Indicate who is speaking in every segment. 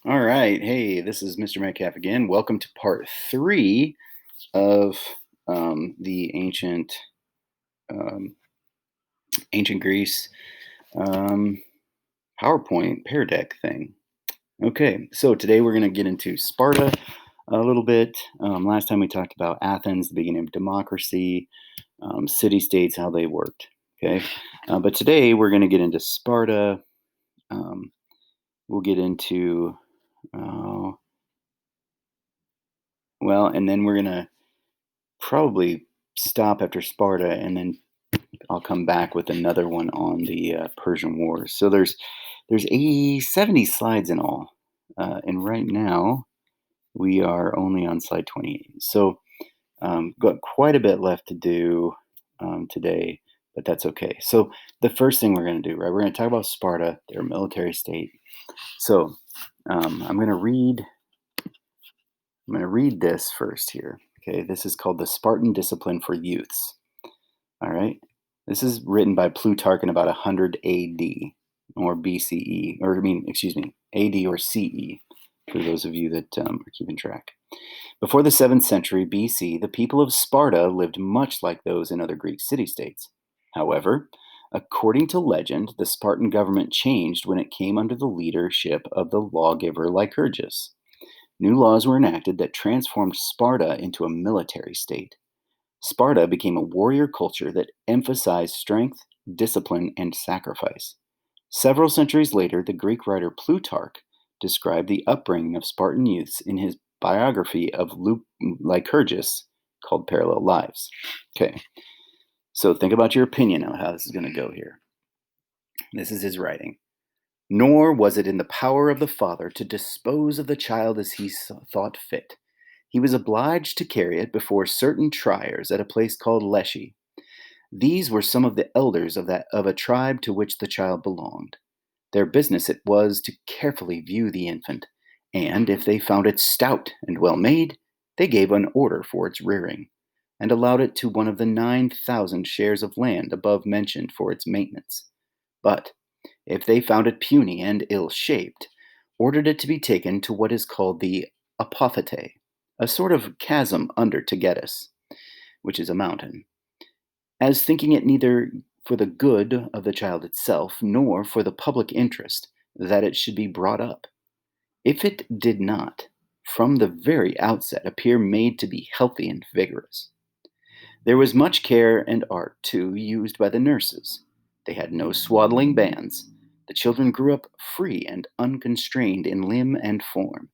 Speaker 1: All right. Hey, this is Mr. Metcalf again. Welcome to part three of the um, ancient Greece um, PowerPoint pear deck thing. Okay, so today we're going to get into Sparta a little bit. Last time we talked about Athens, the beginning of democracy, city states, how they worked. Okay, but today we're going to get into Sparta. Um, we'll get into uh, and then we're going to probably stop after Sparta, and then I'll come back with another one on the Persian Wars. So there's 70 slides in all, and right now we are only on slide 28. So got quite a bit left to do today, but that's okay. So the first thing we're going to do, right? We're going to talk about Sparta, their military state. So I'm going to read. I'm going to read this first here. Okay, this is called the Spartan Discipline for Youths. All right. This is written by Plutarch in about 100 AD or BCE, or I mean, excuse me, AD or CE, for those of you that are keeping track. Before the 7th century BC, the people of Sparta lived much like those in other Greek city states. However, according to legend, the Spartan government changed when it came under the leadership of the lawgiver Lycurgus. New laws were enacted that transformed Sparta into a military state. Sparta became a warrior culture that emphasized strength, discipline, and sacrifice. Several centuries later, the Greek writer Plutarch described the upbringing of Spartan youths in his biography of Lycurgus called Parallel Lives. Okay, so think about your opinion on how this is going to go here. This is his writing. Nor was it in the power of the father to dispose of the child as he thought fit. He was obliged to carry it before certain triers at a place called Leshy. These were some of the elders of a tribe to which the child belonged. Their business it was to carefully view the infant, and if they found it stout and well made, they gave an order for its rearing, and allowed it to one of the 9,000 shares of land above mentioned for its maintenance. But if they found it puny and ill shaped, ordered it to be taken to what is called the apothete, a sort of chasm under Taygetus, which is a mountain, as thinking it neither for the good of the child itself, nor for the public interest, that it should be brought up. If it did not, from the very outset, appear made to be healthy and vigorous. There was much care and art, too, used by the nurses. They had no swaddling bands. The children grew up free and unconstrained in limb and form,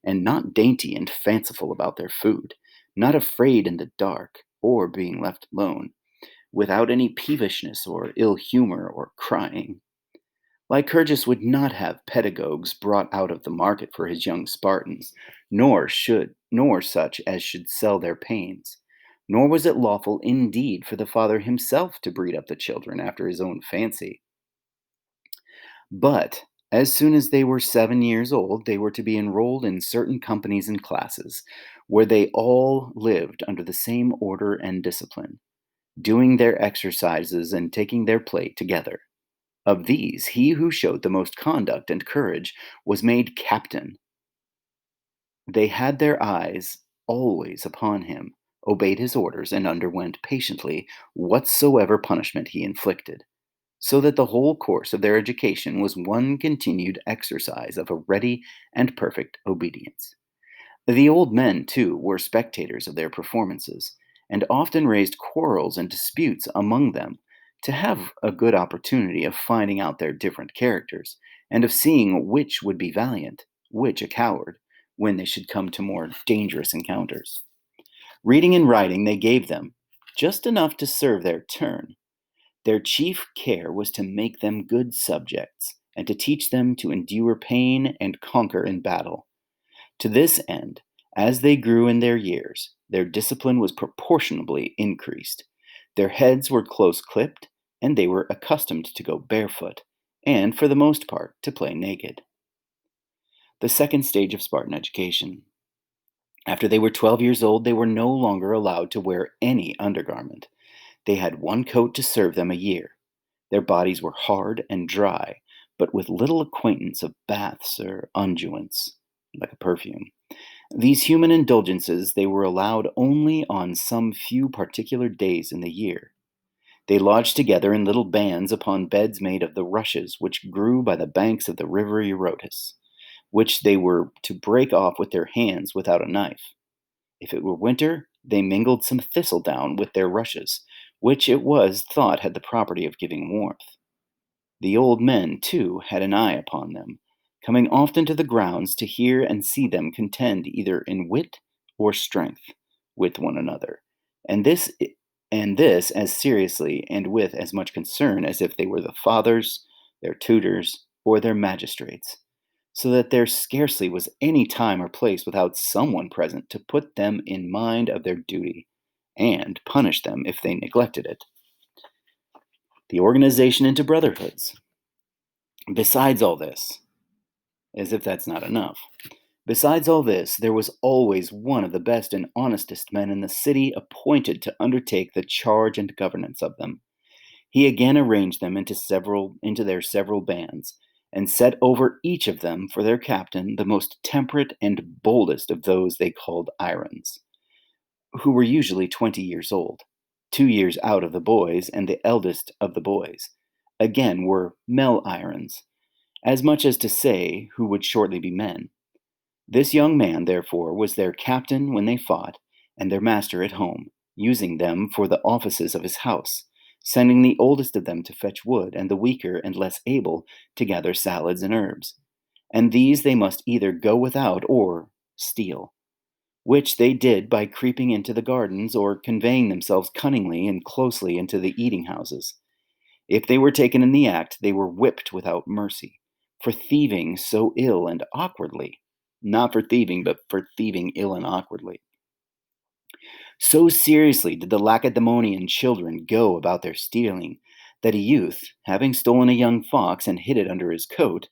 Speaker 1: and not dainty and fanciful about their food, not afraid in the dark, or being left alone, without any peevishness or ill humor or crying. Lycurgus would not have pedagogues brought out of the market for his young Spartans, nor such as should sell their pains. Nor was it lawful indeed for the father himself to breed up the children after his own fancy. But as soon as they were 7 years old, they were to be enrolled in certain companies and classes, where they all lived under the same order and discipline, doing their exercises and taking their play together. Of these, he who showed the most conduct and courage was made captain. They had their eyes always upon him, obeyed his orders, and underwent patiently whatsoever punishment he inflicted, so that the whole course of their education was one continued exercise of a ready and perfect obedience. The old men, too, were spectators of their performances, and often raised quarrels and disputes among them, to have a good opportunity of finding out their different characters, and of seeing which would be valiant, which a coward, when they should come to more dangerous encounters. Reading and writing they gave them, just enough to serve their turn. Their chief care was to make them good subjects, and to teach them to endure pain and conquer in battle. To this end, as they grew in their years, their discipline was proportionably increased. Their heads were close clipped, and they were accustomed to go barefoot, and, for the most part, to play naked. The second stage of Spartan education. After they were 12 years old, they were no longer allowed to wear any undergarment. They had one coat to serve them a year. Their bodies were hard and dry, but with little acquaintance of baths or unguents. like a perfume. These human indulgences they were allowed only on some few particular days in the year. They lodged together in little bands upon beds made of the rushes which grew by the banks of the river Eurotas, which they were to break off with their hands without a knife. If it were winter, they mingled some thistledown with their rushes, which it was thought had the property of giving warmth. The old men, too, had an eye upon them, coming often to the grounds to hear and see them contend either in wit or strength with one another, and this as seriously and with as much concern as if they were the fathers, their tutors, or their magistrates, so that there scarcely was any time or place without someone present to put them in mind of their duty, and punish them if they neglected it. The organization into brotherhoods. Besides all this, as if that's not enough, besides all this, there was always one of the best and honestest men in the city appointed to undertake the charge and governance of them. He again arranged them into their several bands, and set over each of them for their captain the most temperate and boldest of those they called irons, who were usually 20 years old, 2 years out of the boys, and the eldest of the boys. Again were male irons, as much as to say who would shortly be men. This young man, therefore, was their captain when they fought, and their master at home, using them for the offices of his house, sending the oldest of them to fetch wood, and the weaker and less able to gather salads and herbs. And these they must either go without or steal, which they did by creeping into the gardens or conveying themselves cunningly and closely into the eating houses. If they were taken in the act, they were whipped without mercy, for thieving so ill and awkwardly. Not for thieving, but for thieving ill and awkwardly. So seriously did the Lacedaemonian children go about their stealing, that a youth, having stolen a young fox and hid it under his coat,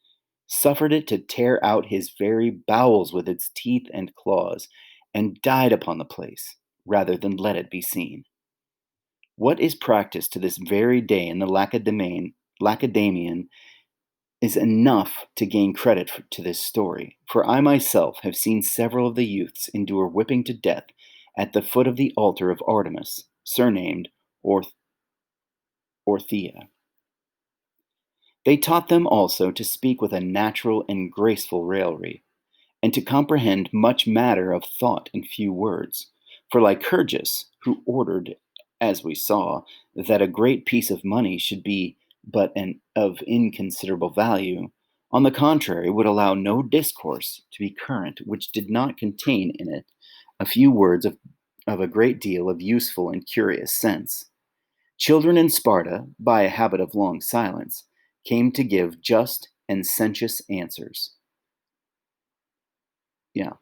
Speaker 1: suffered it to tear out his very bowels with its teeth and claws, and died upon the place, rather than let it be seen. What is practiced to this very day in the Lacedaemonian is enough to gain credit to this story, for I myself have seen several of the youths endure whipping to death at the foot of the altar of Artemis, surnamed Orthia. They taught them also to speak with a natural and graceful raillery, and to comprehend much matter of thought in few words. For Lycurgus, who ordered, as we saw, that a great piece of money should be but an of inconsiderable value, on the contrary, would allow no discourse to be current which did not contain in it a few words of a great deal of useful and curious sense. Children in Sparta, by a habit of long silence, came to give just and sententious answers. Yeah.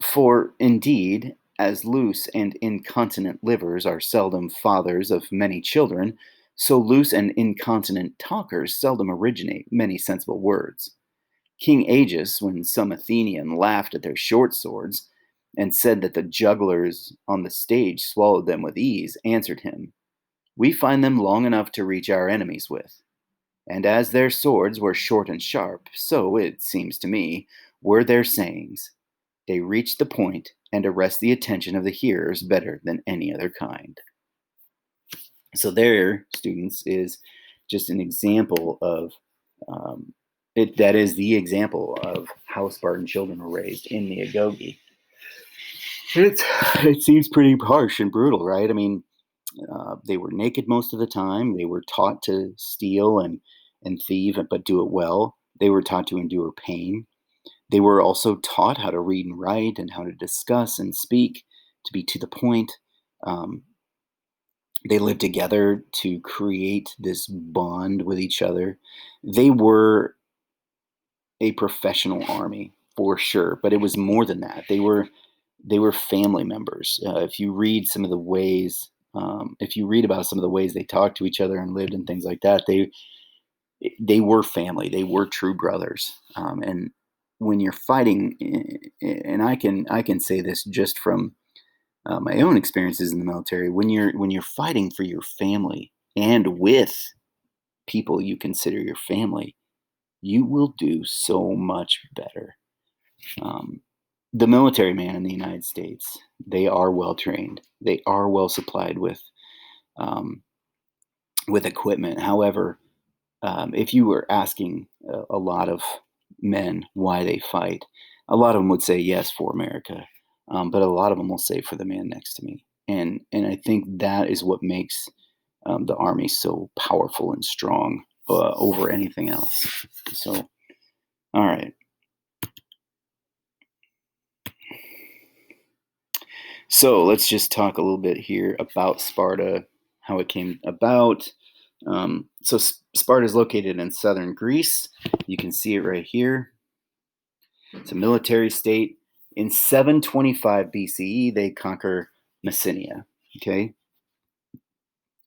Speaker 1: For indeed, as loose and incontinent livers are seldom fathers of many children, so loose and incontinent talkers seldom originate many sensible words. King Aegeus, when some Athenian laughed at their short swords, and said that the jugglers on the stage swallowed them with ease, answered him, "We find them long enough to reach our enemies with. And as their swords were short and sharp, so, it seems to me, were their sayings. They reach the point and arrest the attention of the hearers better than any other kind." So, there, students, is just an example of it. That is the example of how Spartan children were raised in the Agoge. It seems pretty harsh and brutal, right? I mean, they were naked most of the time. They were taught to steal and thieve, but do it well. They were taught to endure pain. They were also taught how to read and write and how to discuss and speak, to be to the point. Um, they lived together to create this bond with each other. They were a professional army for sure, but it was more than that. They were family members. If you read some of the ways, if you read about some of the ways they talked to each other and lived and things like that, they were family. They were true brothers. And when you're fighting, and I can say this just from my own experiences in the military. When you're fighting for your family and with people you consider your family, you will do so much better. The military man in the United States, they are well trained. They are well supplied um, with equipment. However, if you were asking a lot of men why they fight, a lot of them would say yes for America, but a lot of them will say for the man next to me. And I think that is what makes the Army so powerful and strong over anything else. So, all right. So let's just talk a little bit here about Sparta, how it came about. So Sparta is located in southern Greece. You can see it right here. It's a military state. In 725 BCE, they conquer Messenia. Okay,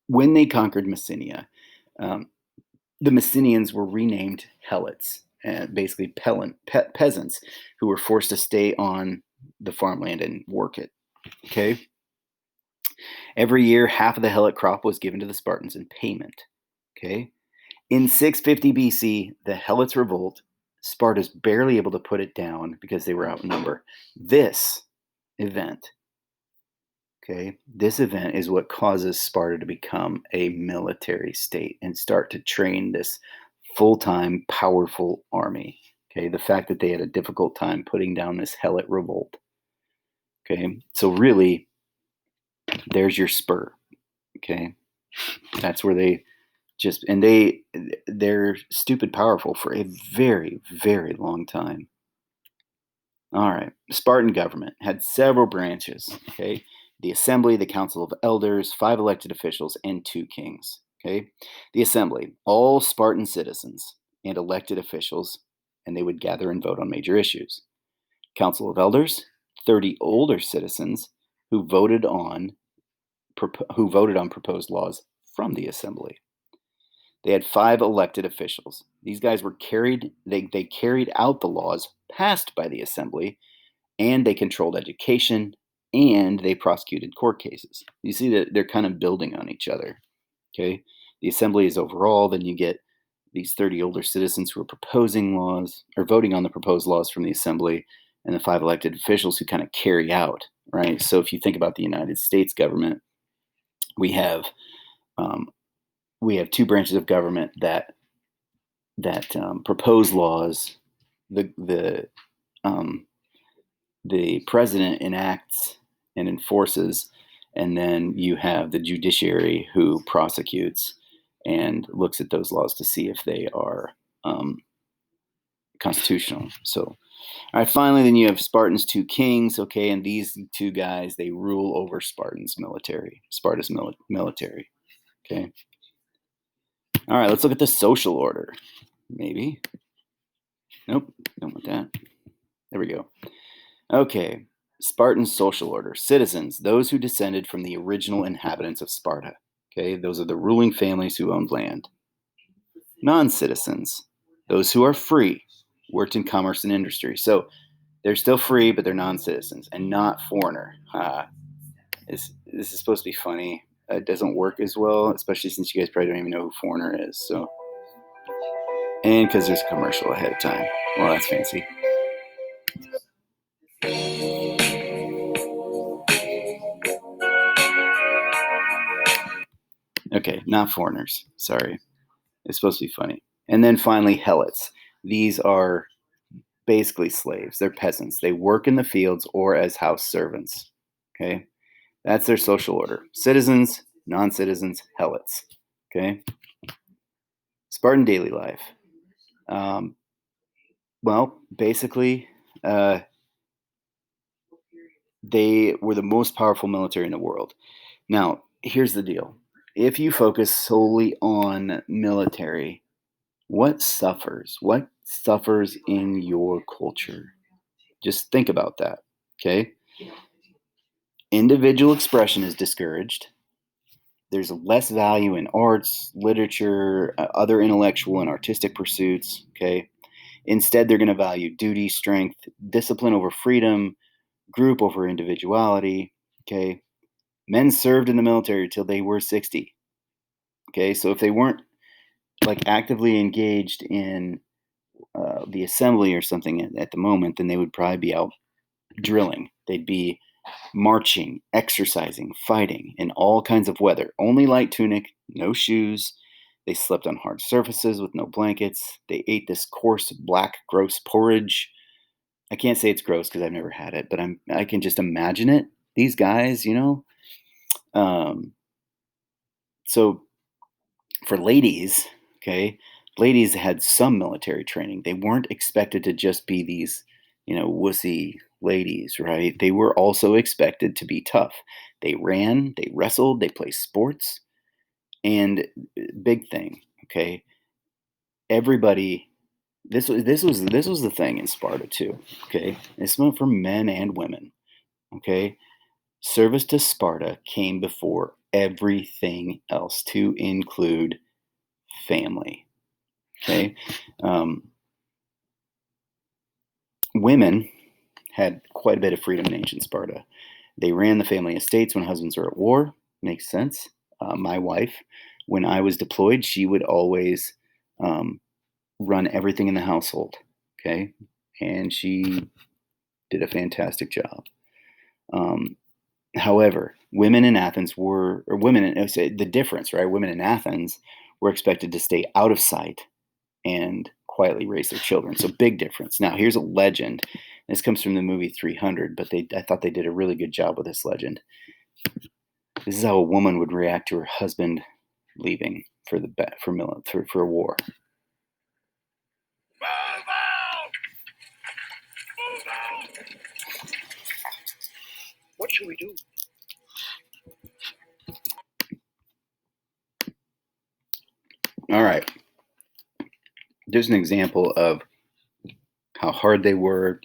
Speaker 1: when they conquered Messenia, um, the Messenians were renamed Helots, basically peasants who were forced to stay on the farmland and work it. Okay, every year, half of the Helot crop was given to the Spartans in payment. Okay, in 650 BC, the Helots revolt. Sparta's barely able to put it down because they were outnumbered. This event, okay, this event is what causes Sparta to become a military state and start to train this full-time, powerful army. Okay, the fact that they had a difficult time putting down this Helot revolt. Okay, so really, there's your spur. Okay, that's where they just and they're stupid powerful for a very, very long time. All right. Spartan government had several branches. Okay. The assembly, the council of elders, 5 elected officials, and 2 kings. Okay. The assembly, all Spartan citizens and elected officials, and they would gather and vote on major issues. Council of elders, 30 older citizens who voted on proposed laws from the assembly. They had 5 elected officials. These guys were they carried out the laws passed by the assembly, and they controlled education, and they prosecuted court cases. You see that they're kind of building on each other. Okay. The assembly is overall, then you get these 30 older citizens who are proposing laws or voting on the proposed laws from the assembly, and the 5 elected officials who kind of carry out, right? So if you think about the United States government, we have um, 2 branches of government that propose laws. The the president enacts and enforces, and then you have the judiciary who prosecutes and looks at those laws to see if they are constitutional. So, all right, finally, then you have Spartans' 2 kings. Okay, and these 2 guys, they rule over Sparta's military. Okay. All right, let's look at the social order. Maybe. Nope, don't want that. There we go. Okay. Spartan social order. Citizens, those who descended from the original inhabitants of Sparta. Okay, those are the ruling families who owned land. Non-citizens, those who are free, worked in commerce and industry. So they're still free, but they're non-citizens and not foreigner. This is supposed to be funny. It doesn't work as well, especially since you guys probably don't even know who foreigner is. So, and because there's a commercial ahead of time. Well, that's fancy. Okay, not foreigners. Sorry. It's supposed to be funny. And then finally, helots. These are basically slaves. They're peasants. They work in the fields or as house servants. Okay? That's their social order. Citizens, non-citizens, helots. Okay? Spartan daily life. Well, basically, they were the most powerful military in the world. Now, here's the deal. If you focus solely on military, what suffers? What suffers in your culture? Just think about that. Okay. Individual expression is discouraged. There's less value in arts, literature, other intellectual and artistic pursuits. Okay. Instead, they're going to value duty, strength, discipline over freedom, group over individuality. Okay. Men served in the military till they were 60. Okay. So if they weren't like actively engaged in the assembly or something at the moment, then they would probably be out drilling. They'd be marching, exercising, fighting in all kinds of weather. Only light tunic, no shoes. They slept on hard surfaces with no blankets. They ate this coarse, black, gross porridge. I can't say it's gross because I've never had it, but I can just imagine it. These guys, you know. Um, so for ladies, okay, ladies had some military training. They weren't expected to just be these, wussy ladies, right? They were also expected to be tough. They ran, they wrestled, they played sports, and big thing, okay, everybody. This was the thing in Sparta too. Okay, this went for men and women. Okay, service to Sparta came before everything else, to include family. Okay. Um, Women had quite a bit of freedom in ancient Sparta. They ran the family estates when husbands were at war. Makes sense. My wife, when I was deployed, she would always um, run everything in the household. Okay. And she did a fantastic job. Um, However, women in Athens were, or women, say the difference, right? Women in Athens were expected to stay out of sight and quietly raise their children. So big difference. Now here's a legend. This comes from the movie 300, but I thought they did a really good job with this legend. This is how a woman would react to her husband leaving for for a war. Move out! Move out! What should we do? All right. There's an example of how hard they were,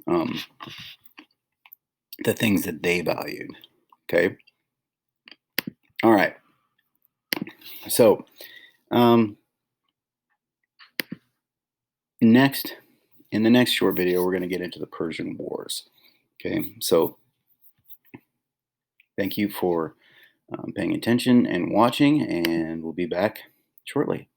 Speaker 1: um, the things that they valued. Okay. All right. So, next, in the next short video, we're going to get into the Persian Wars. Okay. So, thank you for paying attention and watching, and we'll be back shortly.